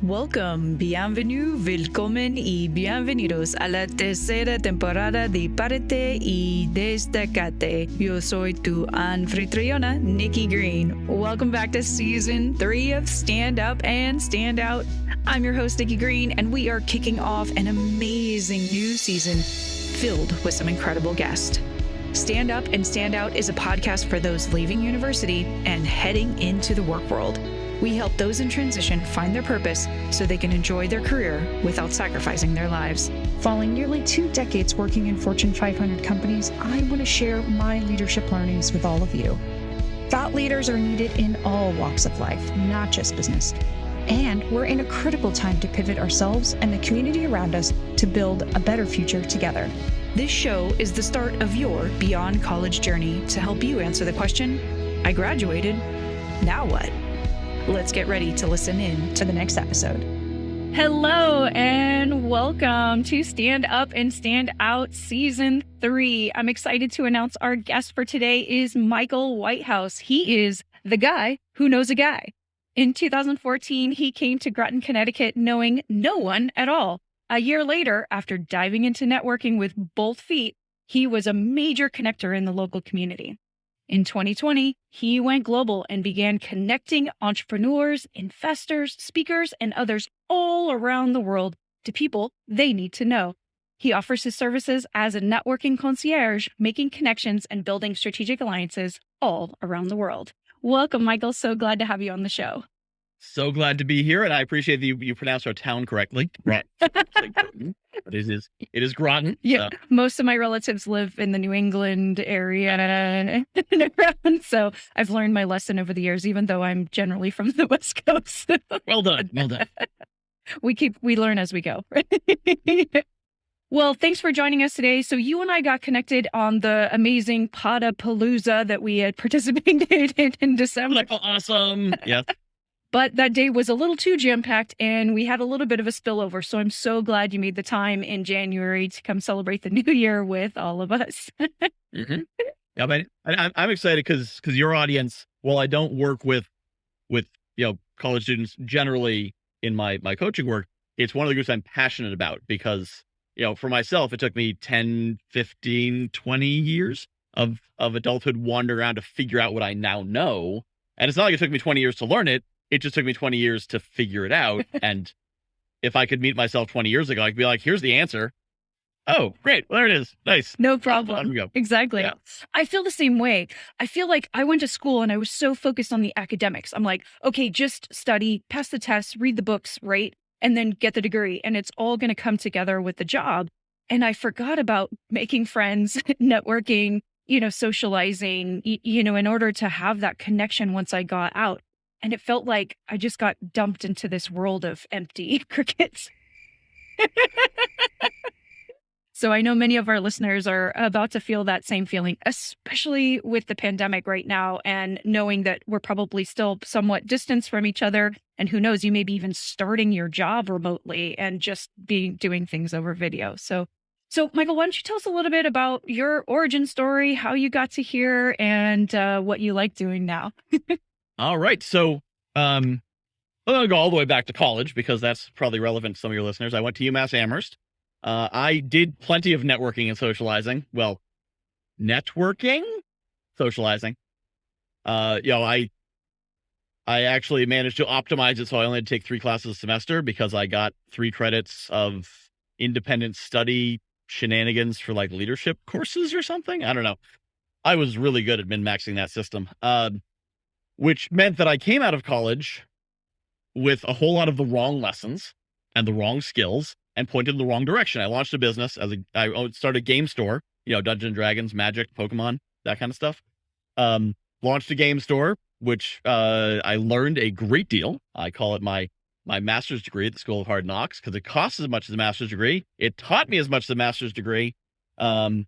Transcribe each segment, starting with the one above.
Welcome, bienvenue, willkommen y bienvenidos a la tercera temporada de Parte y Destacate. Yo soy tu anfitriona, Nikki Green. Welcome back to Season 3 of Stand Up and Stand Out. I'm your host, Nikki Green, and we are kicking off an amazing new season filled with some incredible guests. Stand Up and Stand Out is a podcast for those leaving university and heading into the work world. We help those in transition find their purpose so they can enjoy their career without sacrificing their lives. Following nearly 2 decades working in Fortune 500 companies, I want to share my leadership learnings with all of you. Thought leaders are needed in all walks of life, not just business. And we're in a critical time to pivot ourselves and the community around us to build a better future together. This show is the start of your Beyond College journey to help you answer the question, I graduated, now what? Let's get ready to listen in to the next episode. Hello and welcome to Stand Up and Stand Out Season 3. I'm excited to announce our guest for today is Michael Whitehouse. He is the guy who knows a guy. In 2014, he came to Groton, Connecticut, knowing no one at all. A year later, after diving into networking with both feet, he was a major connector in the local community. In 2020, he went global and began connecting entrepreneurs, investors, speakers, and others all around the world to people they need to know. He offers his services as a networking concierge, making connections and building strategic alliances all around the world. Welcome, Michael. So glad to have you on the show. So glad to be here, and I appreciate that you pronounced our town correctly. Right. But it is Groton. Yeah, most of my relatives live in the New England area and around, so I've learned my lesson over the years, even though I'm generally from the West Coast. Well done. We learn as we go. Well, thanks for joining us today. So you and I got connected on the amazing Podapalooza that we had participated in December. Like, awesome. Yeah. But that day was a little too jam-packed and we had a little bit of a spillover. So I'm so glad you made the time in January to come celebrate the new year with all of us. Mm-hmm. Yeah, but I'm excited because your audience, while I don't work with college students generally in my coaching work, it's one of the groups I'm passionate about because, for myself, it took me 10, 15, 20 years of adulthood wandering around to figure out what I now know. And it's not like it took me 20 years to learn it. It just took me 20 years to figure it out. And if I could meet myself 20 years ago, I could be like, here's the answer. Oh, great. Well, there it is. Nice. No problem. On we go. Exactly. Yeah. I feel the same way. I feel like I went to school and I was so focused on the academics. I'm like, okay, just study, pass the test, read the books, right? And then get the degree. And it's all going to come together with the job. And I forgot about making friends, networking, socializing, in order to have that connection once I got out. And it felt like I just got dumped into this world of empty crickets. So I know many of our listeners are about to feel that same feeling, especially with the pandemic right now and knowing that we're probably still somewhat distanced from each other. And who knows, you may be even starting your job remotely and just doing things over video. So Michael, why don't you tell us a little bit about your origin story, how you got to here and what you like doing now? All right. So I'm going to go all the way back to college because that's probably relevant to some of your listeners. I went to UMass Amherst. I did plenty of networking and socializing. Well, socializing. I actually managed to optimize it so I only had to take 3 classes a semester because I got 3 credits of independent study shenanigans for like leadership courses or something. I don't know. I was really good at min-maxing that system. Which meant that I came out of college with a whole lot of the wrong lessons and the wrong skills and pointed in the wrong direction. I launched a business I started a game store, Dungeons and Dragons, Magic, Pokemon, that kind of stuff. Launched a game store, which I learned a great deal. I call it my master's degree at the School of Hard Knocks because it costs as much as a master's degree. It taught me as much as a master's degree. And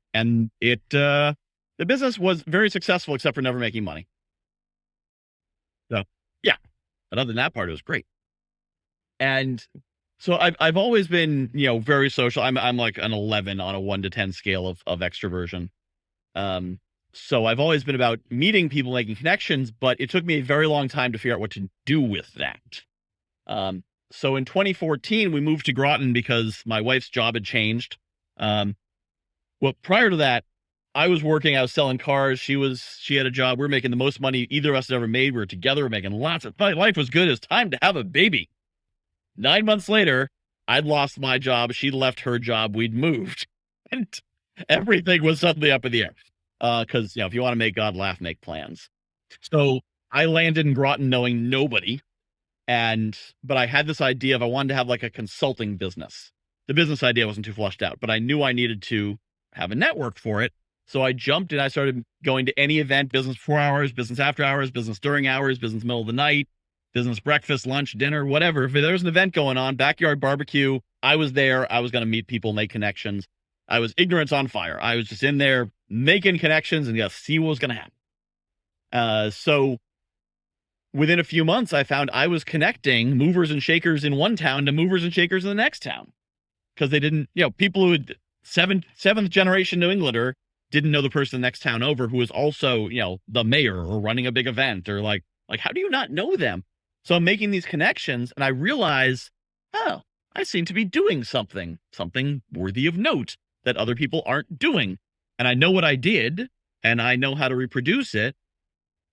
the business was very successful except for never making money. So, yeah, but other than that part, it was great. And so I've always been, very social. I'm like an 11 on a 1 to 10 scale of extroversion. So I've always been about meeting people, making connections, but it took me a very long time to figure out what to do with that. So in 2014, we moved to Groton because my wife's job had changed. Well, prior to that, I was selling cars. She had a job. We were making the most money either of us had ever made. We were together, we were making lots of fun. Life was good. It was time to have a baby. 9 months later, I'd lost my job. She'd left her job. We'd moved. And everything was suddenly up in the air. Because, if you want to make God laugh, make plans. So I landed in Groton knowing nobody. But I had this idea of I wanted to have like a consulting business. The business idea wasn't too fleshed out, but I knew I needed to have a network for it. So I jumped and I started going to any event, business before hours, business after hours, business during hours, business middle of the night, business breakfast, lunch, dinner, whatever. If there was an event going on, backyard barbecue, I was there. I was going to meet people, make connections. I was ignorance on fire. I was just in there making connections and see what was going to happen. So within a few months, I found I was connecting movers and shakers in one town to movers and shakers in the next town. Because they didn't, people who had seventh generation New Englander didn't know the person the next town over who was also, the mayor or running a big event or like, how do you not know them? So I'm making these connections and I realize, oh, I seem to be doing something worthy of note that other people aren't doing. And I know what I did and I know how to reproduce it.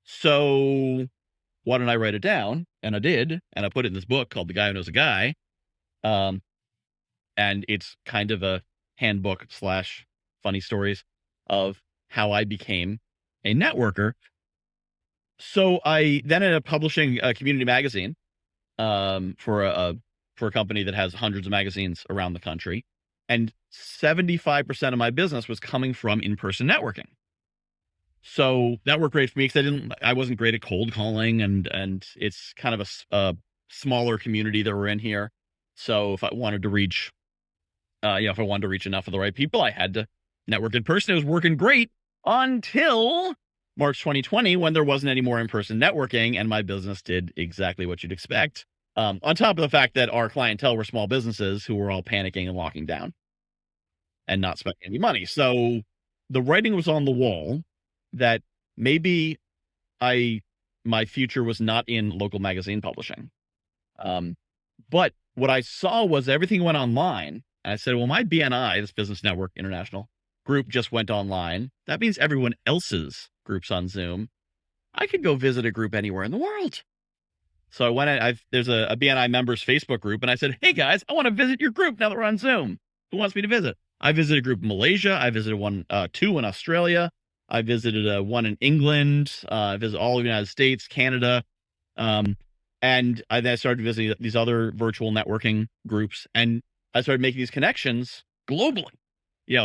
So why don't I write it down? And I did. And I put it in this book called The Guy Who Knows a Guy. And it's kind of a handbook / funny stories of how I became a networker. So I then ended up publishing a community magazine for a company that has hundreds of magazines around the country. And 75% of my business was coming from in-person networking. So that worked great for me because I wasn't great at cold calling and it's kind of a smaller community that we're in here. So if I wanted to reach enough of the right people, I had to network in person. It was working great until March 2020, when there wasn't any more in-person networking and my business did exactly what you'd expect. On top of the fact that our clientele were small businesses who were all panicking and locking down and not spending any money. So the writing was on the wall that maybe my future was not in local magazine publishing. But what I saw was everything went online. And I said, well, my BNI, this Business Network International group, just went online. That means everyone else's groups on Zoom. I could go visit a group anywhere in the world. So I went, there's a BNI members Facebook group, and I said, hey guys, I want to visit your group now that we're on Zoom. Who wants me to visit? I visited a group in Malaysia. I visited two in Australia. I visited one in England. I visited all of the United States, Canada. And then I started visiting these other virtual networking groups, and I started making these connections globally.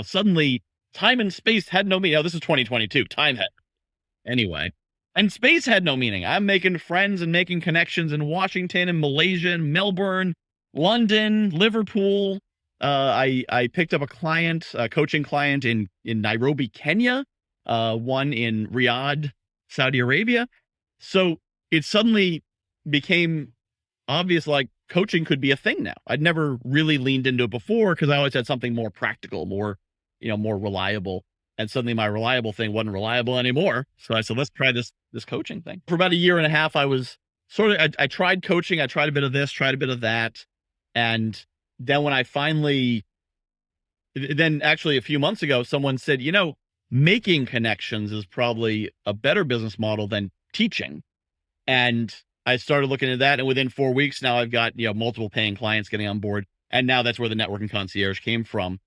Suddenly time and space had no meaning. This is 2022. Time had anyway. And space had no meaning. I'm making friends and making connections in Washington and Malaysia and Melbourne, London, Liverpool. I picked up a coaching client in Nairobi, Kenya, one in Riyadh, Saudi Arabia. So it suddenly became obvious, like coaching could be a thing now. I'd never really leaned into it before because I always had something more practical, more reliable. And suddenly my reliable thing wasn't reliable anymore. So I said, let's try this coaching thing. For about a year and a half, I was I tried coaching. I tried a bit of this, tried a bit of that. And then when actually a few months ago, someone said, making connections is probably a better business model than teaching. And I started looking at that. And within 4 weeks now, I've got, multiple paying clients getting on board. And now that's where the networking concierge came from.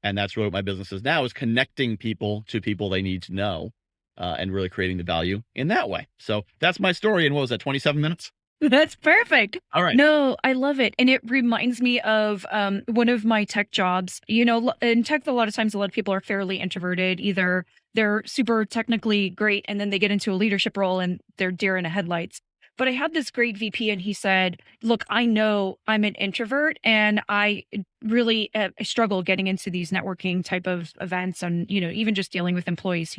And that's what my business is now, is connecting people to people they need to know, and really creating the value in that way. So that's my story. And what was that, 27 minutes? That's perfect. All right. No, I love it. And it reminds me of one of my tech jobs. In tech, a lot of times, a lot of people are fairly introverted. Either they're super technically great and then they get into a leadership role and they're deer in the headlights. But I had this great VP and he said, look, I know I'm an introvert and I really struggle getting into these networking type of events and, even just dealing with employees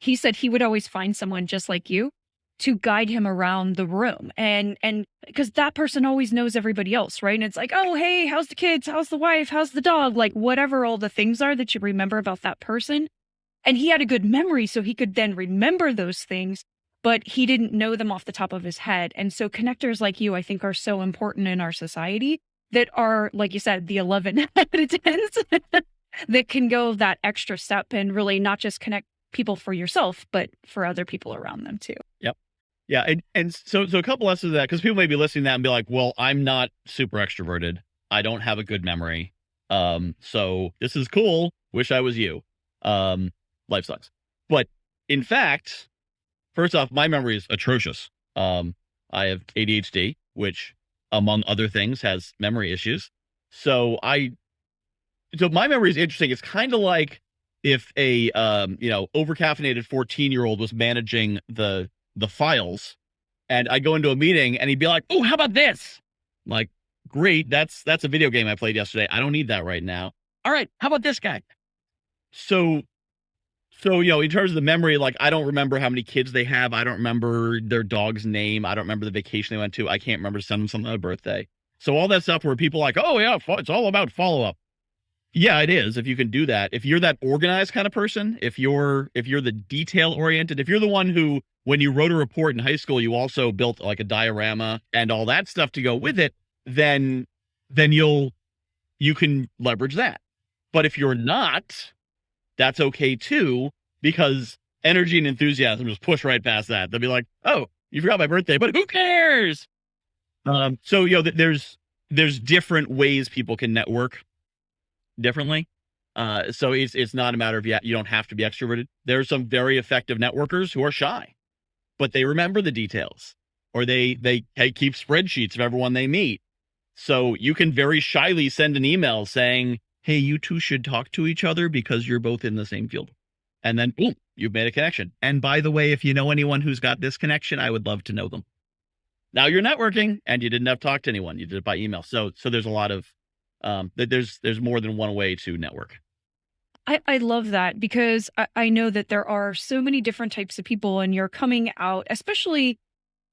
he said he would always find someone just like you to guide him around the room. And because that person always knows everybody else, right? And it's like, oh, hey, how's the kids? How's the wife? How's the dog? Like whatever all the things are that you remember about that person. And he had a good memory, so he could then remember those things. but he didn't know them off the top of his head. And so connectors like you, I think, are so important in our society that are, like you said, the 11 out of 10s that can go that extra step and really not just connect people for yourself, but for other people around them too. Yep. Yeah. And so a couple lessons of that, because people may be listening to that and be like, well, I'm not super extroverted. I don't have a good memory. So this is cool. Wish I was you. Life sucks. But in fact, first off, my memory is atrocious. I have ADHD, which among other things has memory issues. So my memory is interesting. It's kind of like if a overcaffeinated 14-year-old was managing the files, and I go into a meeting and he'd be like, "Oh, how about this?" I'm like, great, that's a video game I played yesterday. I don't need that right now. All right, how about this guy? So in terms of the memory, like I don't remember how many kids they have. I don't remember their dog's name. I don't remember the vacation they went to. I can't remember to send them something on their birthday. So all that stuff where people are like, oh yeah, it's all about follow-up. Yeah, it is. If you can do that, if you're that organized kind of person, if you're the detail oriented, if you're the one who, when you wrote a report in high school, you also built like a diorama and all that stuff to go with it, then you can leverage that. But if you're not, that's okay too, because energy and enthusiasm just push right past that. They'll be like, oh, you forgot my birthday, but who cares? So there's different ways people can network differently. So it's not a matter of, you don't have to be extroverted. There's some very effective networkers who are shy, but they remember the details, or they keep spreadsheets of everyone they meet. So you can very shyly send an email saying, hey, you two should talk to each other because you're both in the same field. And then boom, you've made a connection. And by the way, if you know anyone who's got this connection, I would love to know them. Now you're networking and you didn't have to talk to anyone. You did it by email. So there's a lot of, there's more than one way to network. I love that, because I know that there are so many different types of people, and you're coming out, especially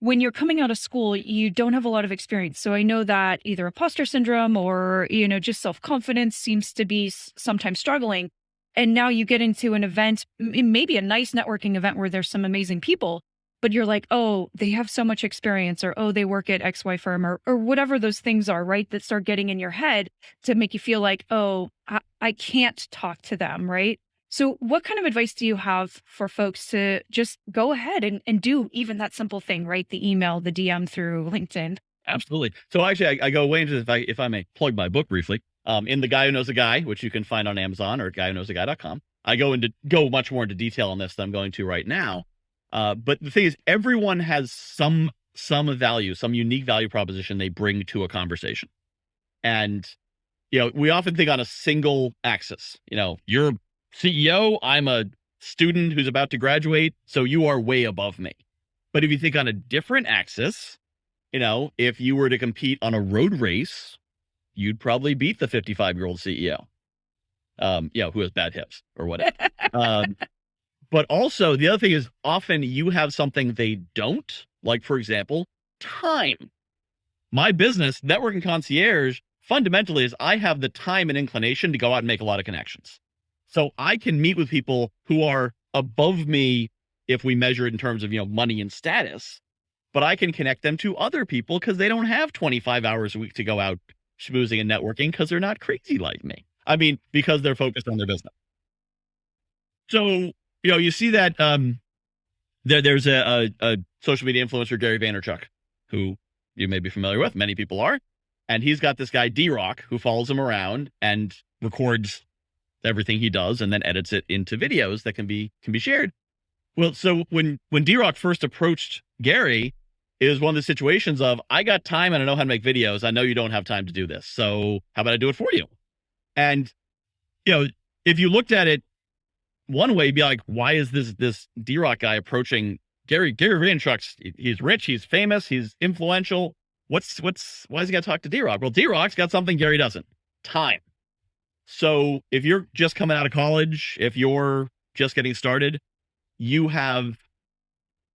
when you're coming out of school, you don't have a lot of experience. So I know that either imposter syndrome or, just self-confidence seems to be sometimes struggling. And now you get into an event, maybe a nice networking event where there's some amazing people, but you're like, oh, they have so much experience, or, oh, they work at XY firm, or whatever those things are, right? That start getting in your head to make you feel like, oh, I can't talk to them, right? So what kind of advice do you have for folks to just go ahead and do even that simple thing, right? The email, the DM through LinkedIn. Absolutely. So actually, I go way into this, if I may plug my book briefly. In The Guy Who Knows a Guy, which you can find on Amazon or at guywhoknowsaguy.com, I go much more into detail on this than I'm going to right now. But the thing is, everyone has some value, some unique value proposition they bring to a conversation. And, we often think on a single axis. You're CEO, I'm a student who's about to graduate, so you are way above me. But if you think on a different axis, if you were to compete on a road race, you'd probably beat the 55-year-old CEO, who has bad hips or whatever. But also the other thing is, often you have something they don't, like, for example, time. My business, Networking Concierge, fundamentally is I have the time and inclination to go out and make a lot of connections. So I can meet with people who are above me if we measure it in terms of, money and status, but I can connect them to other people because they don't have 25 hours a week to go out schmoozing and networking because they're not crazy like me. I mean, because they're focused on their business. So, you see that there's a social media influencer, Gary Vaynerchuk, who you may be familiar with. Many people are. And he's got this guy, D-Rock, who follows him around and records everything he does and then edits it into videos that can be shared. Well, so when D-Rock first approached Gary, it was one of the situations of, I got time and I know how to make videos. I know you don't have time to do this. So how about I do it for you? And, if you looked at it one way, you'd be like, why is this D-Rock guy approaching Gary Vaynerchuk? He's rich, he's famous, he's influential. Why is he got to talk to D-Rock? Well, D-Rock's got something Gary doesn't: time. So if you're just coming out of college, if you're just getting started, you have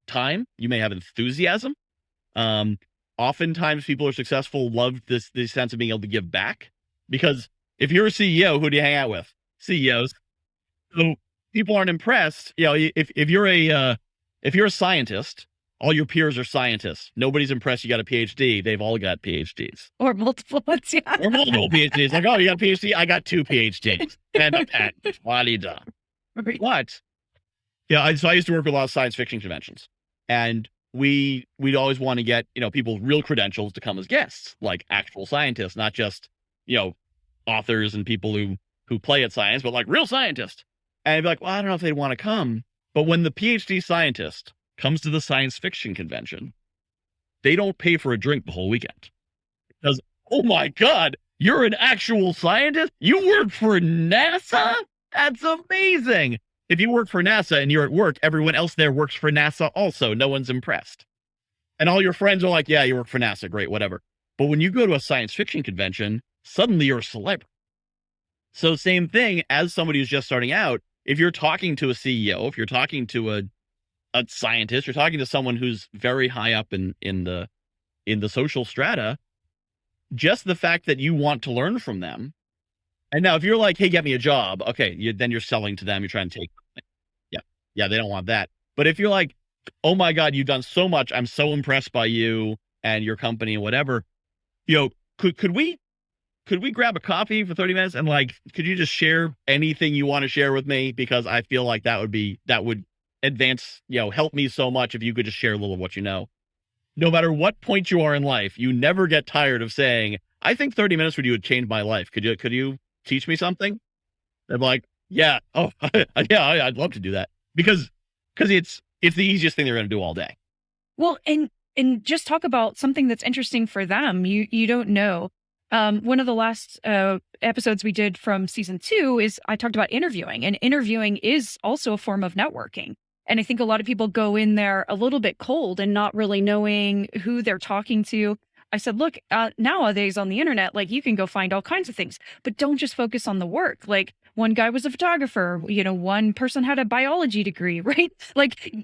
time, you may have enthusiasm. Oftentimes people who are successful love this sense of being able to give back, because if you're a CEO, who do you hang out with? CEOs. So people aren't impressed. If you're if you're a scientist, all your peers are scientists. Nobody's impressed you got a PhD. They've all got PhDs. Or multiple ones, yeah. Or multiple PhDs. Like, oh, you got a PhD? I got 2 PhDs. And a patent. What? What? Yeah, so I used to work with a lot of science fiction conventions. And we'd always want to get, people real credentials to come as guests, like actual scientists, not just, authors and people who play at science, but like real scientists. And I'd be like, well, I don't know if they'd want to come. But when the PhD scientist comes to the science fiction convention, they don't pay for a drink the whole weekend. Because, oh my God, you're an actual scientist? You work for NASA? That's amazing. If you work for NASA and you're at work, everyone else there works for NASA also. No one's impressed. And all your friends are like, yeah, you work for NASA. Great, whatever. But when you go to a science fiction convention, suddenly you're a celebrity. So same thing as somebody who's just starting out. If you're talking to a CEO, if you're talking to a scientist, you're talking to someone who's very high up in the social strata, just the fact that you want to learn from them. And now if you're like, hey, get me a job. Okay. Then you're selling to them. You're trying to take. Yeah. They don't want that. But if you're like, oh my God, you've done so much. I'm so impressed by you and your company and whatever, could we grab a coffee for 30 minutes and could you just share anything you want to share with me? Because I feel like that would advance, help me so much if you could just share a little of what you know. No matter what point you are in life, you never get tired of saying, I think 30 minutes with you would change my life. Could you teach me something? I'm like, yeah. Oh, yeah, I'd love to do that because it's the easiest thing they're going to do all day. Well, and just talk about something that's interesting for them. You don't know. One of the last episodes we did from season 2 is I talked about interviewing, and interviewing is also a form of networking. And I think a lot of people go in there a little bit cold and not really knowing who they're talking to. I said, look, nowadays on the internet, you can go find all kinds of things, but don't just focus on the work. One guy was a photographer, one person had a biology degree, right?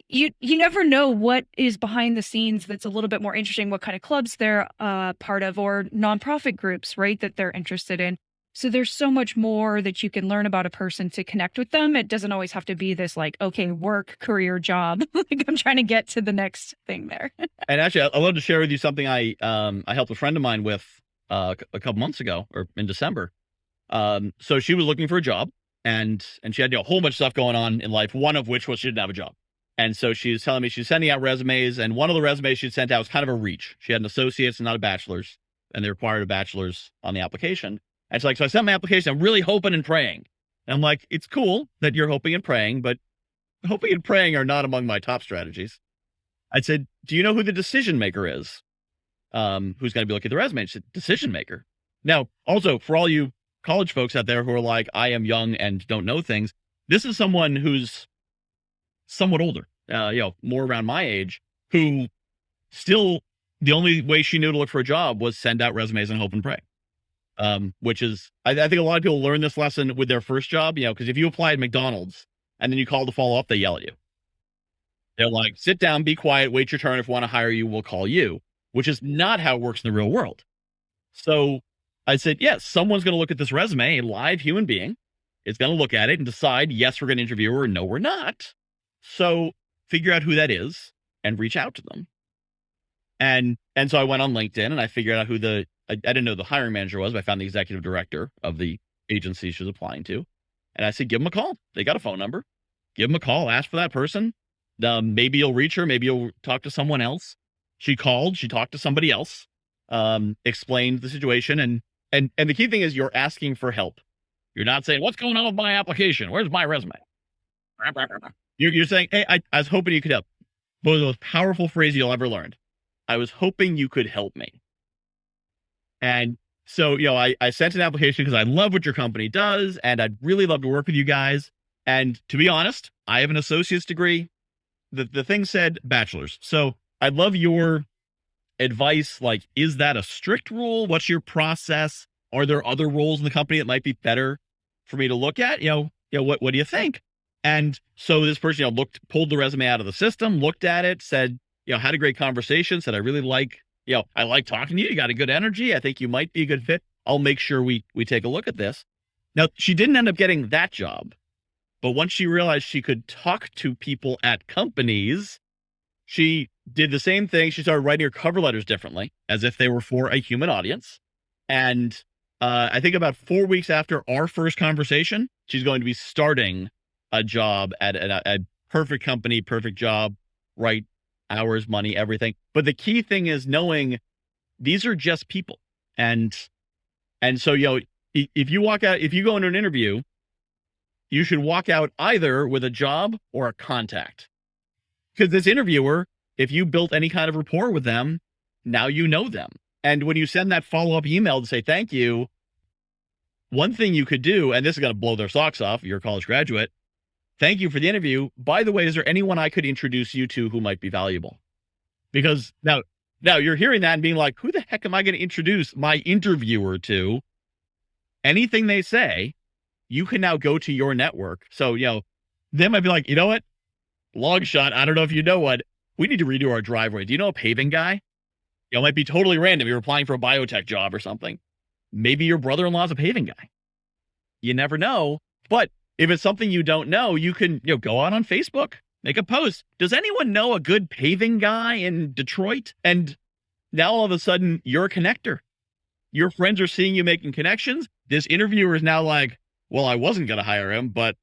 You never know what is behind the scenes that's a little bit more interesting, what kind of clubs they're part of or nonprofit groups, right, that they're interested in. So there's so much more that you can learn about a person to connect with them. It doesn't always have to be this okay, work, career, job. I'm trying to get to the next thing there. And actually, I'd love to share with you something I helped a friend of mine with a couple months ago or in December. So she was looking for a job and she had a whole bunch of stuff going on in life, one of which was she didn't have a job. And so she was telling me she's sending out resumes, and one of the resumes she'd sent out was kind of a reach. She had an associate's and not a bachelor's, and they required a bachelor's on the application. And so I sent my application. I'm really hoping and praying. And I'm like, it's cool that you're hoping and praying, but hoping and praying are not among my top strategies. I said, do you know who the decision maker is? Who's going to be looking at the resume? She said, decision maker. Now, also for all you college folks out there who are like, I am young and don't know things, this is someone who's somewhat older, more around my age, who still the only way she knew to look for a job was send out resumes and hope and pray. Which is, I think a lot of people learn this lesson with their first job, because if you apply at McDonald's and then you call to follow up, they yell at you. They're like, sit down, be quiet, wait your turn. If we want to hire you, we'll call you, which is not how it works in the real world. So I said, yes, someone's going to look at this resume, a live human being is going to look at it and decide, yes, we're going to interview her, or no, we're not. So figure out who that is and reach out to them. And so I went on LinkedIn and I figured out who I didn't know the hiring manager was, but I found the executive director of the agency she was applying to. And I said, give them a call. They got a phone number. Give them a call. Ask for that person. Maybe you'll reach her. Maybe you'll talk to someone else. She called. She talked to somebody else. Explained the situation. And the key thing is you're asking for help. You're not saying, what's going on with my application? Where's my resume? You're saying, hey, I was hoping you could help. One of the most powerful phrases you'll ever learn. I was hoping you could help me. And so, I sent an application because I love what your company does and I'd really love to work with you guys. And to be honest, I have an associate's degree. The thing said bachelor's. So I'd love your advice. Is that a strict rule? What's your process? Are there other roles in the company that might be better for me to look at? What do you think? And so this person, pulled the resume out of the system, looked at it, said, had a great conversation, said, I really like talking to you. You got a good energy. I think you might be a good fit. I'll make sure we take a look at this. Now, she didn't end up getting that job, but once she realized she could talk to people at companies she did the same thing. She started writing her cover letters differently, as if they were for a human audience. And I think about 4 weeks after our first conversation, she's going to be starting a job at a perfect company, perfect job, right hours, money, everything. But the key thing is knowing these are just people. And so, if you go into an interview, you should walk out either with a job or a contact. Because this interviewer, if you built any kind of rapport with them, now you know them. And when you send that follow-up email to say thank you, one thing you could do, and this is going to blow their socks off, you're a college graduate, thank you for the interview. By the way, is there anyone I could introduce you to who might be valuable? Because now you're hearing that and being like, who the heck am I going to introduce my interviewer to? Anything they say, you can now go to your network. So, they might be like, you know what? Long shot. I don't know if you know what. We need to redo our driveway. Do you know a paving guy? It might be totally random. You're applying for a biotech job or something. Maybe your brother-in-law's a paving guy. You never know. But if it's something you don't know, you can go out on Facebook, make a post. Does anyone know a good paving guy in Detroit? And now all of a sudden, you're a connector. Your friends are seeing you making connections. This interviewer is now like, well, I wasn't going to hire him, but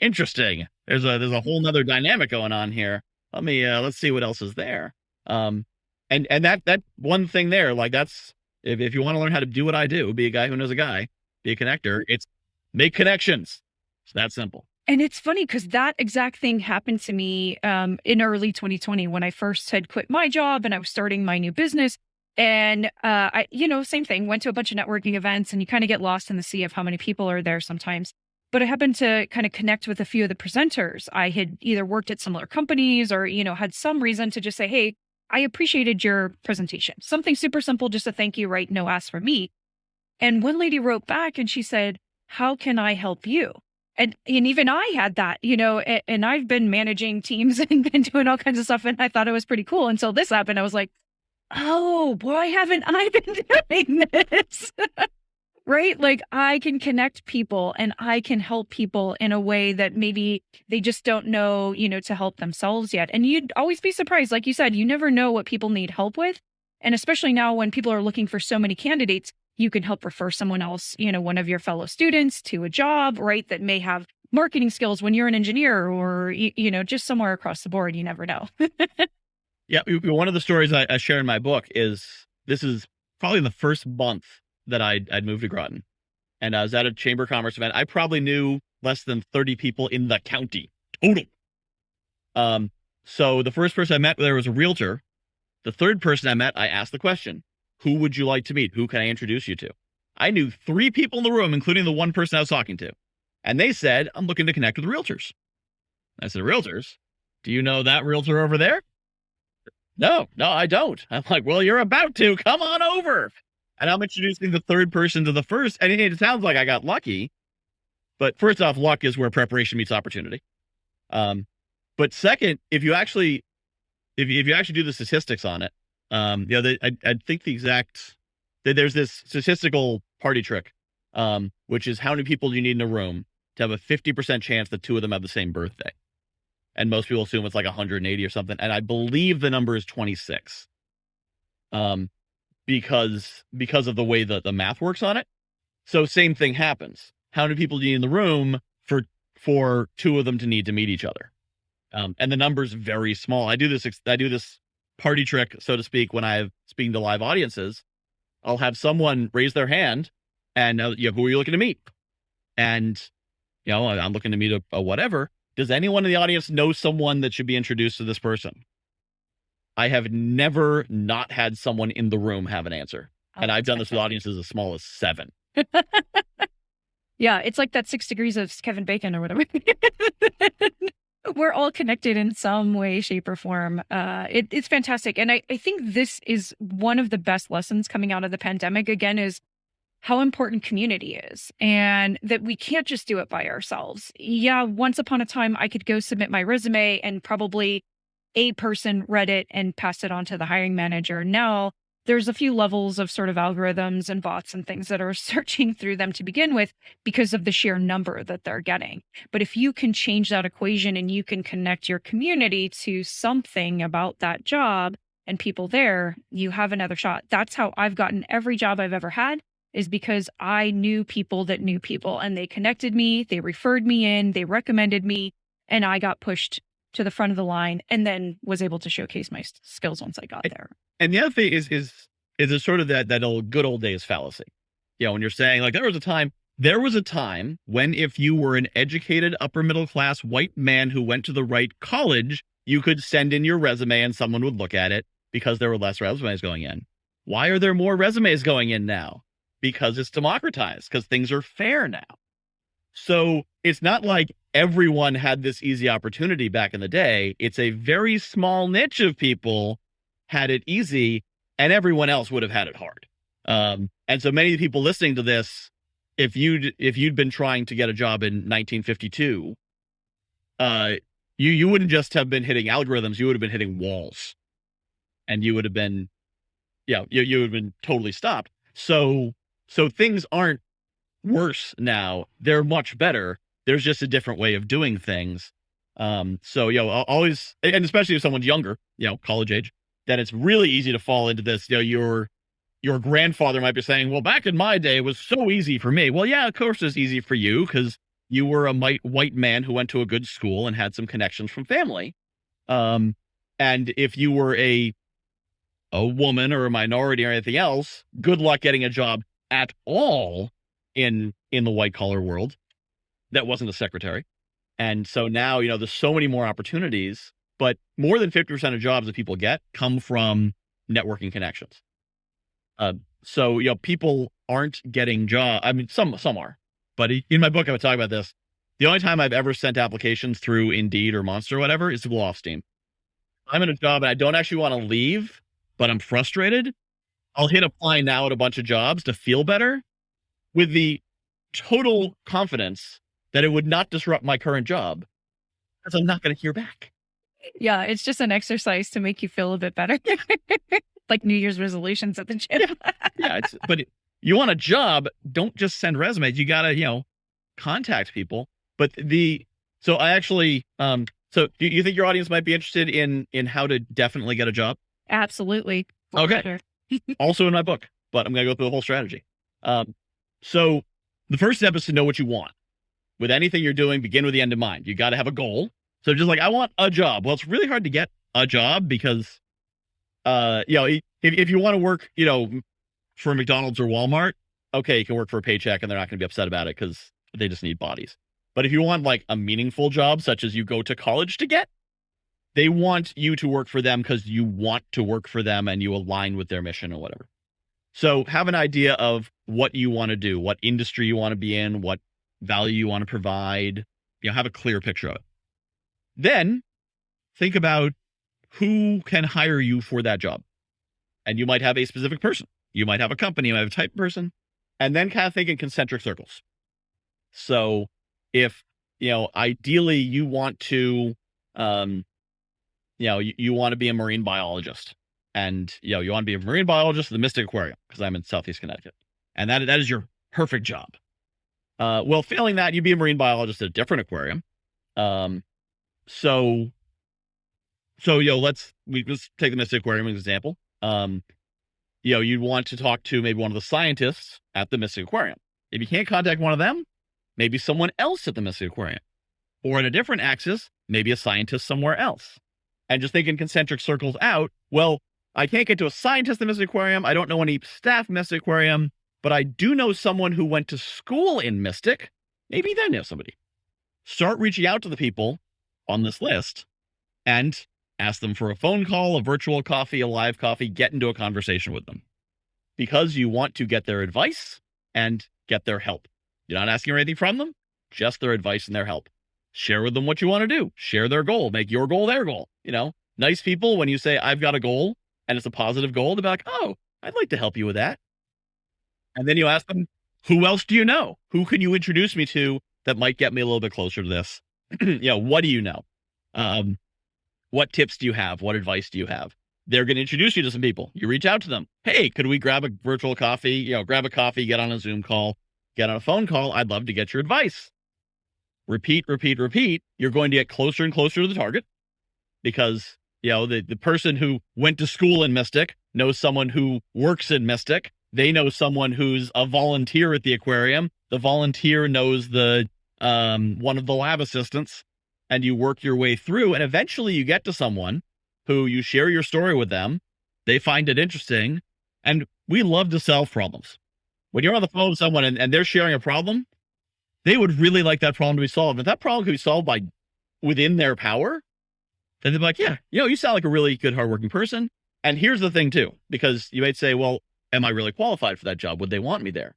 interesting. There's a whole nother dynamic going on here. Let's see what else is there. And that one thing there, like that's, if you want to learn how to do what I do, be a guy who knows a guy, be a connector, it's make connections. It's that simple. And it's funny because that exact thing happened to me in early 2020 when I first had quit my job and I was starting my new business. And I, same thing, went to a bunch of networking events, and you kind of get lost in the sea of how many people are there sometimes. But I happened to kind of connect with a few of the presenters. I had either worked at similar companies or, had some reason to just say, hey, I appreciated your presentation. Something super simple, just a thank you, right? No ask for me. And one lady wrote back and she said, how can I help you? And even I had that, and I've been managing teams and been doing all kinds of stuff. And I thought it was pretty cool until this happened. I was like, oh, why haven't I been doing this? Right? Like I can connect people and I can help people in a way that maybe they just don't know, to help themselves yet. And you'd always be surprised. Like you said, you never know what people need help with. And especially now when people are looking for so many candidates, you can help refer someone else, one of your fellow students to a job, right? That may have marketing skills when you're an engineer or, just somewhere across the board. You never know. Yeah. One of the stories I share in my book is this is probably the first month that I'd moved to Groton, and I was at a Chamber of Commerce event. I probably knew less than 30 people in the county total. So the first person I met there was a realtor. The third person I met, I asked the question, who would you like to meet? Who can I introduce you to? I knew 3 people in the room, including the one person I was talking to. And they said, I'm looking to connect with realtors. I said, realtors? Do you know that realtor over there? No, I don't. I'm like, well, you're about to. Come on over. And I'm introducing the third person to the first. And it sounds like I got lucky. But first off, luck is where preparation meets opportunity. But second, if you actually do the statistics on it, I think there's this statistical party trick, which is how many people do you need in a room to have a 50% chance that 2 of them have the same birthday. And most people assume it's like 180 or something. And I believe the number is 26. Because of the way that the math works on it. So same thing happens. How many people do you need in the room for 2 of them to need to meet each other? And the number's very small. I do this party trick, so to speak, when I'm speaking to live audiences. I'll have someone raise their hand and who are you looking to meet? And I'm looking to meet a whatever. Does anyone in the audience know someone that should be introduced to this person? I have never not had someone in the room have an answer. And I've done this with audiences as small as 7. Yeah, it's like that 6 degrees of Kevin Bacon or whatever. We're all connected in some way, shape, or form. It's fantastic. And I think this is one of the best lessons coming out of the pandemic, again, is how important community is and that we can't just do it by ourselves. Yeah, once upon a time, I could go submit my resume and probably a person read it and passed it on to the hiring manager. Now there's a few levels of sort of algorithms and bots and things that are searching through them to begin with because of the sheer number that they're getting. But if you can change that equation and you can connect your community to something about that job and people there, you have another shot. That's how I've gotten every job I've ever had, is because I knew people that knew people, and they connected me, they referred me in, they recommended me, and I got pushed to the front of the line and then was able to showcase my skills once I got there. And the other thing is a sort of that old good old days fallacy. When you're saying like there was a time when if you were an educated upper middle class white man who went to the right college, you could send in your resume and someone would look at it because there were less resumes going in. Why are there more resumes going in now? Because it's democratized, because things are fair now. So it's not like everyone had this easy opportunity back in the day. It's a very small niche of people had it easy, and everyone else would have had it hard. And so many people listening to this, if you'd been trying to get a job in 1952, you wouldn't just have been hitting algorithms, you would have been hitting walls, and you would have been, you would have been totally stopped. So things aren't worse now; they're much better. There's just a different way of doing things. Always, and especially if someone's younger, college age, that it's really easy to fall into this. Your grandfather might be saying, well, back in my day, it was so easy for me. Well, yeah, of course it's easy for you because you were a white man who went to a good school and had some connections from family. And if you were a woman or a minority or anything else, good luck getting a job at all in the white collar world. That wasn't a secretary. And so now, there's so many more opportunities, but more than 50% of jobs that people get come from networking connections. So people aren't getting jobs. I mean, some are, but in my book, I would talk about this. The only time I've ever sent applications through Indeed or Monster or whatever is to blow off steam. I'm in a job and I don't actually want to leave, but I'm frustrated. I'll hit apply now at a bunch of jobs to feel better with the total confidence that it would not disrupt my current job because I'm not going to hear back. Yeah, it's just an exercise to make you feel a bit better. Like New Year's resolutions at the gym. But you want a job, don't just send resumes. You got to, contact people. But so I actually, so do you think your audience might be interested in how to definitely get a job? Absolutely. Okay. Sure. Also in my book, but I'm going to go through the whole strategy. So the first step is to know what you want. With anything you're doing, begin with the end in mind. You got to have a goal. So just like, I want a job. Well, it's really hard to get a job because, if you want to work, for McDonald's or Walmart, okay, you can work for a paycheck and they're not going to be upset about it because they just need bodies. But if you want like a meaningful job, such as you go to college to get, they want you to work for them because you want to work for them and you align with their mission or whatever. So have an idea of what you want to do, what industry you want to be in, what value you want to provide, have a clear picture of it. Then think about who can hire you for that job. And you might have a specific person. You might have a company, you might have a type of person, and then kind of think in concentric circles. So if, ideally you want to, you want to be a marine biologist and, you want to be a marine biologist at the Mystic Aquarium because I'm in Southeast Connecticut. And that is your perfect job. Well, failing that, you'd be a marine biologist at a different aquarium. So let's take the Mystic Aquarium as an example. You'd want to talk to maybe one of the scientists at the Mystic Aquarium. If you can't contact one of them, maybe someone else at the Mystic Aquarium. Or in a different axis, maybe a scientist somewhere else. And just thinking concentric circles out, well, I can't get to a scientist at the Mystic Aquarium. I don't know any staff at the Mystic Aquarium, but I do know someone who went to school in Mystic. Maybe they know somebody. Start reaching out to the people on this list and ask them for a phone call, a virtual coffee, a live coffee, get into a conversation with them because you want to get their advice and get their help. You're not asking for anything from them, just their advice and their help. Share with them what you want to do. Share their goal. Make your goal their goal. Nice people, when you say, I've got a goal and it's a positive goal, they'll be like, oh, I'd like to help you with that. And then you ask them, who else do you know? Who can you introduce me to that might get me a little bit closer to this? What do you know? What tips do you have? What advice do you have? they're going to introduce you to some people. You reach out to them. Hey, could we grab a virtual coffee? Grab a coffee, get on a Zoom call, get on a phone call. I'd love to get your advice. Repeat, repeat, repeat. You're going to get closer and closer to the target because, the person who went to school in Mystic knows someone who works in Mystic. They know someone who's a volunteer at the aquarium. The volunteer knows the one of the lab assistants, and you work your way through. And eventually you get to someone who you share your story with them. They find it interesting. And we love to solve problems. When you're on the phone with someone and they're sharing a problem, they would really like that problem to be solved. If that problem could be solved by within their power, then they'd be like, yeah, you sound like a really good, hardworking person. And here's the thing too, because you might say, well, am I really qualified for that job? Would they want me there?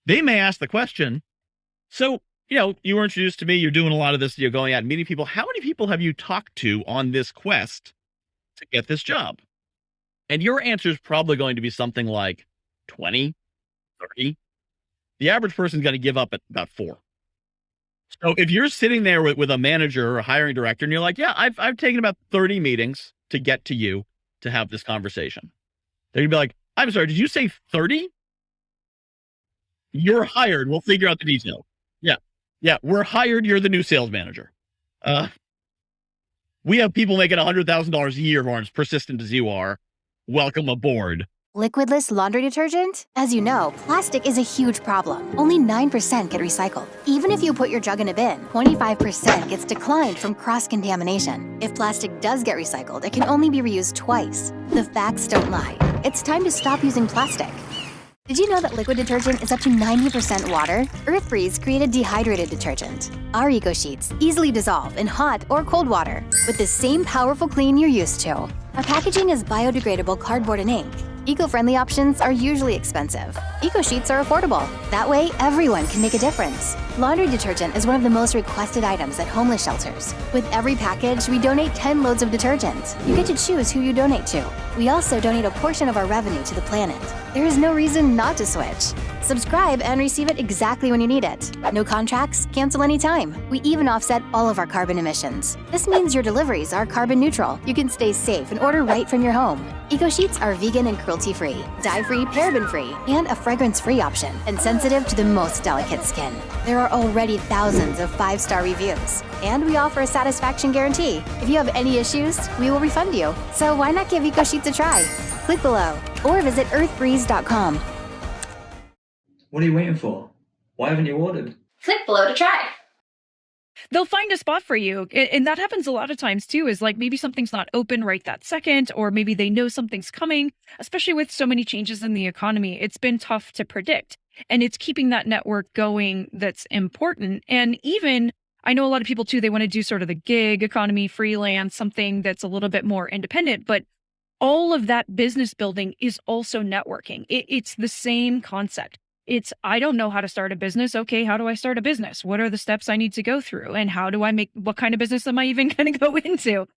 They may ask the question. So, you were introduced to me. You're doing a lot of this, going out and meeting people. How many people have you talked to on this quest to get this job? And your answer is probably going to be something like 20, 30. The average person is going to give up at about 4. So if you're sitting there with a manager or a hiring director and you're like, yeah, I've taken about 30 meetings to get to you to have this conversation. They're going to be like, I'm sorry, did you say 30? You're hired. We'll figure out the details. Yeah, we're hired. You're the new sales manager. We have people making $100,000 a year who aren't as persistent as you are. Welcome aboard. Liquidless laundry detergent? As you know, plastic is a huge problem. Only 9% get recycled. Even if you put your jug in a bin, 25% gets declined from cross-contamination. If plastic does get recycled, it can only be reused twice. The facts don't lie. It's time to stop using plastic. Did you know that liquid detergent is up to 90% water? Earthbreeze created dehydrated detergent. Our Eco Sheets easily dissolve in hot or cold water with the same powerful clean you're used to. Our packaging is biodegradable cardboard and ink. Eco-friendly options are usually expensive. Eco Sheets are affordable. That way, everyone can make a difference. Laundry detergent is one of the most requested items at homeless shelters. With every package, we donate 10 loads of detergent. You get to choose who you donate to. We also donate a portion of our revenue to the planet. There is no reason not to switch. Subscribe and receive it exactly when you need it. No contracts, cancel anytime. We even offset all of our carbon emissions. This means your deliveries are carbon neutral. You can stay safe and order right from your home. Eco Sheets are vegan and cruelty-free, dye-free, paraben-free, and a fragrance-free option, and sensitive to the most delicate skin. There are already thousands of 5-star reviews, and we offer a satisfaction guarantee. If you have any issues, we will refund you. So why not give Eco Sheets a try? Click below or visit earthbreeze.com. What are you waiting for? Why haven't you ordered? Click below to try. They'll find a spot for you. And that happens a lot of times too, is like maybe something's not open right that second, or maybe they know something's coming, especially with so many changes in the economy. It's been tough to predict, and it's keeping that network going that's important. And even I know a lot of people too, they want to do sort of the gig economy, freelance, something that's a little bit more independent, but all of that business building is also networking. It's the same concept. It's, I don't know how to start a business. Okay, how do I start a business? What are the steps I need to go through? And how do I what kind of business am I even going to go into?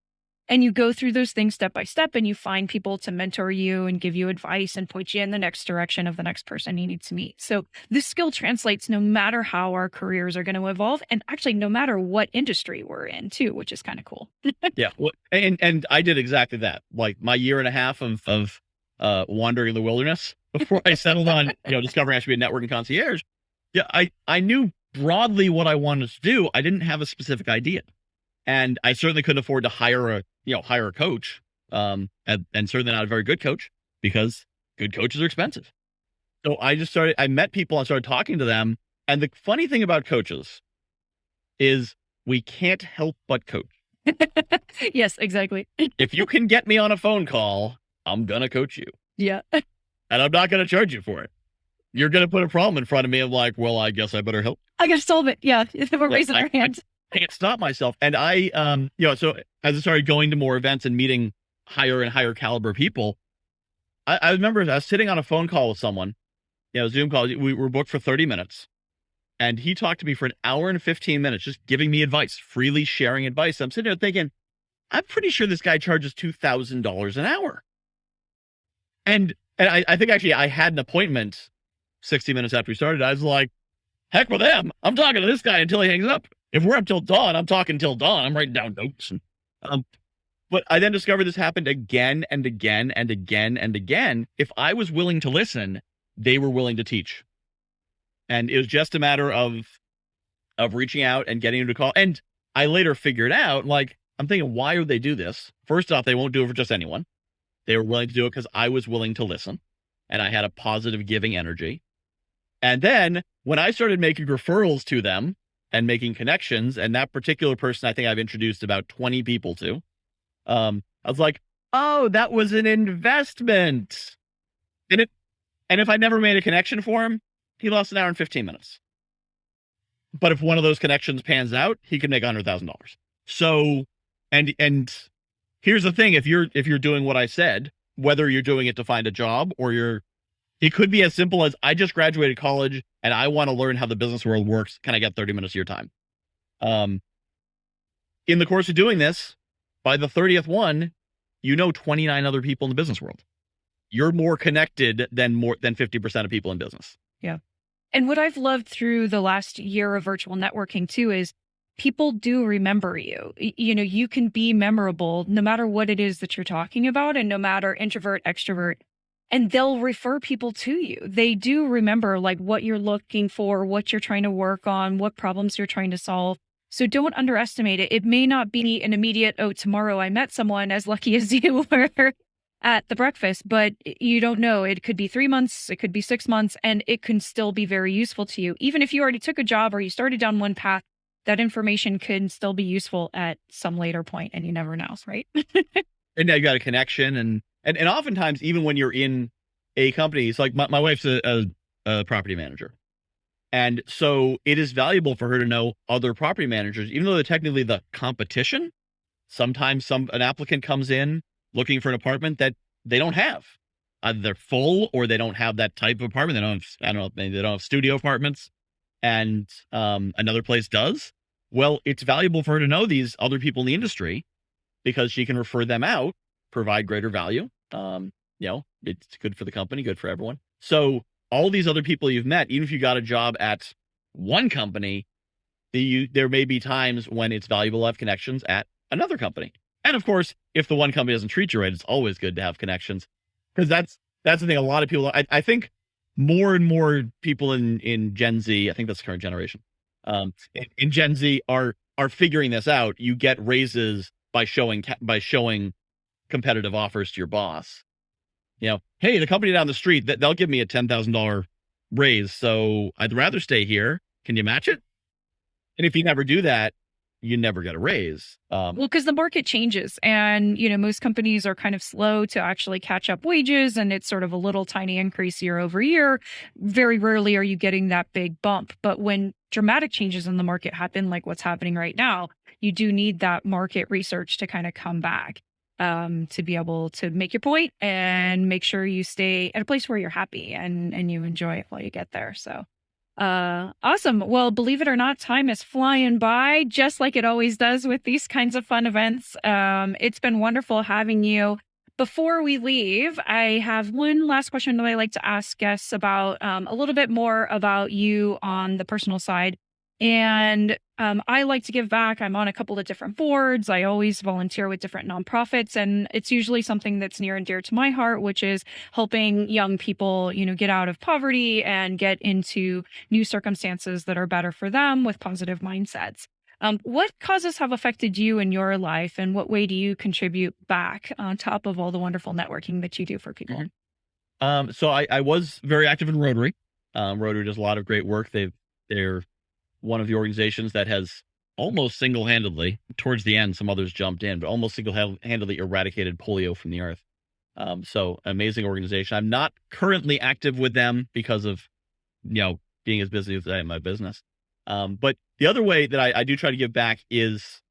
And you go through those things step by step, and you find people to mentor you and give you advice and point you in the next direction of the next person you need to meet. So this skill translates no matter how our careers are going to evolve, and actually no matter what industry we're in too, which is kind of cool. Yeah. Well, and I did exactly that. Like my year and a half of wandering in the wilderness before I settled on, discovering I should be a networking concierge. Yeah. I knew broadly what I wanted to do. I didn't have a specific idea. And I certainly couldn't afford to hire a coach, and certainly not a very good coach, because good coaches are expensive. So I met people and started talking to them. And the funny thing about coaches is we can't help but coach. Yes, exactly. If you can get me on a phone call, I'm going to coach you. Yeah. And I'm not going to charge you for it. You're going to put a problem in front of me. I'm like, well, I guess I better help. I got to solve it. Yeah. We're raising our hands. I can't stop myself. And I, so as I started going to more events and meeting higher and higher caliber people, I remember I was sitting on a phone call with someone, Zoom call. We were booked for 30 minutes. And he talked to me for an hour and 15 minutes, just giving me advice, freely sharing advice. I'm sitting there thinking, I'm pretty sure this guy charges $2,000 an hour. And I think actually I had an appointment 60 minutes after we started. I was like, heck with him. I'm talking to this guy until he hangs up. If we're up till dawn, I'm talking till dawn. I'm writing down notes. But I then discovered this happened again and again and again and again. If I was willing to listen, they were willing to teach. And it was just a matter of reaching out and getting them to call. And I later figured out, like, I'm thinking, why would they do this? First off, they won't do it for just anyone. They were willing to do it because I was willing to listen and I had a positive giving energy. And then when I started making referrals to them and making connections, and that particular person, I think I've introduced about 20 people to, I was like, oh, that was an investment. And if I never made a connection for him, he lost an hour and 15 minutes. But if one of those connections pans out, he could make $100,000. So, and here's the thing: if you're doing what I said, whether you're doing it to find a job or it could be as simple as, I just graduated college and I want to learn how the business world works. Can I get 30 minutes of your time? In the course of doing this, by the 30th one, 29 other people in the business world. You're more connected than 50% of people in business. Yeah. And what I've loved through the last year of virtual networking too is people do remember you. You can be memorable no matter what it is that you're talking about, and no matter introvert, extrovert, and they'll refer people to you. They do remember like what you're looking for, what you're trying to work on, what problems you're trying to solve. So don't underestimate it. It may not be an immediate, oh, tomorrow I met someone as lucky as you were at the breakfast, but you don't know. It could be 3 months, it could be 6 months, and it can still be very useful to you. Even if you already took a job or you started down one path, that information can still be useful at some later point, and you never know, right? And now you got a connection, and oftentimes, even when you're in a company, it's like my wife's a property manager. And so it is valuable for her to know other property managers, even though they're technically the competition. Sometimes an applicant comes in looking for an apartment that they don't have. Either they're full or they don't have that type of apartment. They don't have, I don't know, maybe they don't have studio apartments, and another place does. Well, it's valuable for her to know these other people in the industry because she can refer them out, provide greater value. It's good for the company, good for everyone. So all these other people you've met, even if you got a job at one company, there may be times when it's valuable to have connections at another company. And of course, if the one company doesn't treat you right, it's always good to have connections, because that's the thing. A lot of people, I think more and more people in Gen Z, I think that's the current generation, in Gen Z are figuring this out. You get raises by showing competitive offers to your boss. Hey, the company down the street, they'll give me a $10,000 raise, so I'd rather stay here. Can you match it? And if you never do that, you never get a raise. Well, because the market changes, and most companies are kind of slow to actually catch up wages, and it's sort of a little tiny increase year over year. Very rarely are you getting that big bump. But when dramatic changes in the market happen, like what's happening right now, you do need that market research to kind of come back to be able to make your point and make sure you stay at a place where you're happy and you enjoy it while you get there. So awesome. Well, believe it or not, time is flying by, just like it always does with these kinds of fun events. It's been wonderful having you. Before we leave, I have one last question that I like to ask guests about a little bit more about you on the personal side. And I like to give back. I'm on a couple of different boards. I always volunteer with different nonprofits, and it's usually something that's near and dear to my heart, which is helping young people, get out of poverty and get into new circumstances that are better for them with positive mindsets. What causes have affected you in your life, and what way do you contribute back on top of all the wonderful networking that you do for people? Mm-hmm. So I was very active in Rotary. Rotary does a lot of great work. They're one of the organizations that has almost single-handedly, towards the end, some others jumped in, but almost single-handedly eradicated polio from the earth. So amazing organization. I'm not currently active with them because of, being as busy as I am in my business. But the other way that I do try to give back is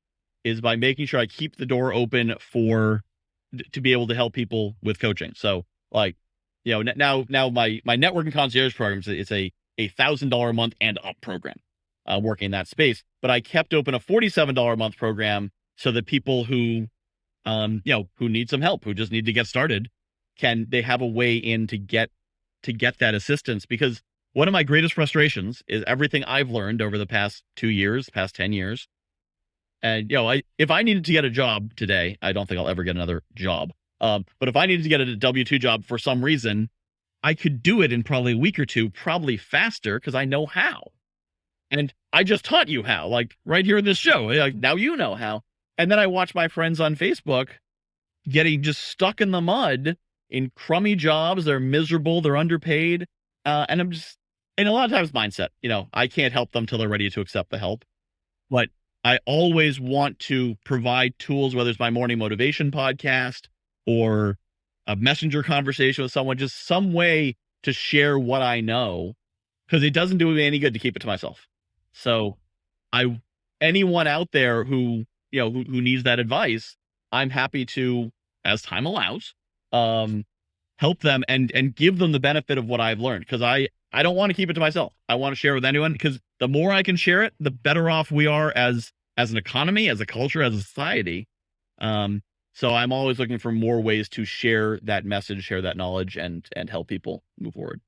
by making sure I keep the door open to be able to help people with coaching. So now my networking concierge program is a $1,000 a month and up program. Working in that space, but I kept open a $47 a month program so that people who need some help, who just need to get started, they have a way in to get that assistance. Because one of my greatest frustrations is everything I've learned over the past 2 years, past 10 years, And, if I needed to get a job today, I don't think I'll ever get another job. But if I needed to get a W-2 job for some reason, I could do it in probably a week or two, probably faster because I know how. And I just taught you how, like right here in this show. Like, now you know how. And then I watch my friends on Facebook getting just stuck in the mud in crummy jobs. They're miserable. They're underpaid. And I'm just, and a lot of times mindset, I can't help them till they're ready to accept the help. But I always want to provide tools, whether it's my morning motivation podcast or a messenger conversation with someone, just some way to share what I know, because it doesn't do me any good to keep it to myself. So anyone out there who needs that advice, I'm happy to, as time allows, help them and give them the benefit of what I've learned, because I don't want to keep it to myself. I want to share with anyone, because the more I can share it, the better off we are as an economy, as a culture, as a society. So I'm always looking for more ways to share that message, share that knowledge, and help people move forward.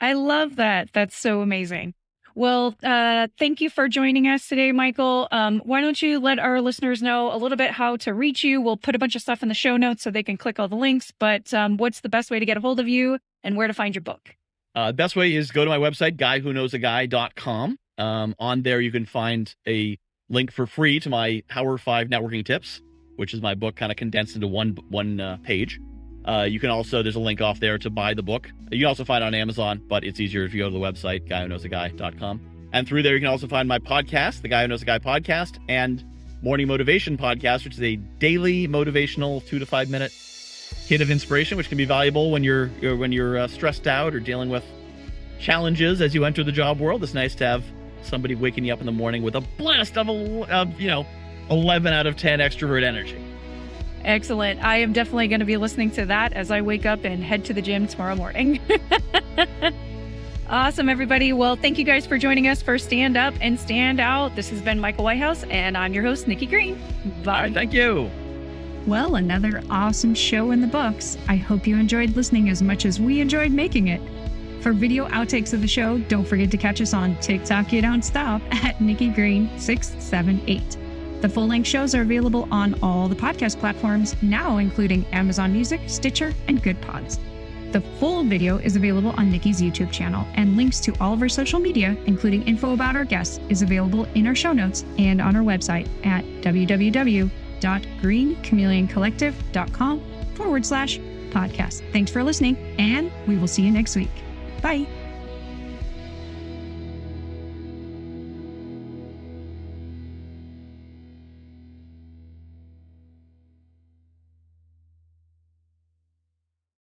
I love that. That's so amazing. Well, thank you for joining us today, Michael. Why don't you let our listeners know a little bit how to reach you? We'll put a bunch of stuff in the show notes so they can click all the links, but what's the best way to get a hold of you and where to find your book? The best way is go to my website, guywhoknowsaguy.com. On there, you can find a link for free to my Power 5 networking tips, which is my book kind of condensed into one page. You can also, there's a link off there to buy the book. You can also find it on Amazon, but it's easier if you go to the website, guywhoknowsaguy.com. And through there, you can also find my podcast, the Guy Who Knows a Guy podcast, and Morning Motivation podcast, which is a daily motivational 2 to 5 minute hit of inspiration, which can be valuable when you're stressed out or dealing with challenges as you enter the job world. It's nice to have somebody waking you up in the morning with a blast of 11 out of 10 extrovert energy. Excellent. I am definitely going to be listening to that as I wake up and head to the gym tomorrow morning. Awesome, everybody. Well, thank you guys for joining us for Stand Up and Stand Out. This has been Michael Whitehouse, and I'm your host, Nikki Green. Bye. All right, thank you. Well, another awesome show in the books. I hope you enjoyed listening as much as we enjoyed making it. For video outtakes of the show, don't forget to catch us on TikTok, You Don't Stop, at Nikki Green 678. The full-length shows are available on all the podcast platforms now, including Amazon Music, Stitcher, and Good Pods. The full video is available on Nikki's YouTube channel, and links to all of our social media, including info about our guests, is available in our show notes and on our website at www.greenchameleoncollective.com/podcast. Thanks for listening, and we will see you next week. Bye.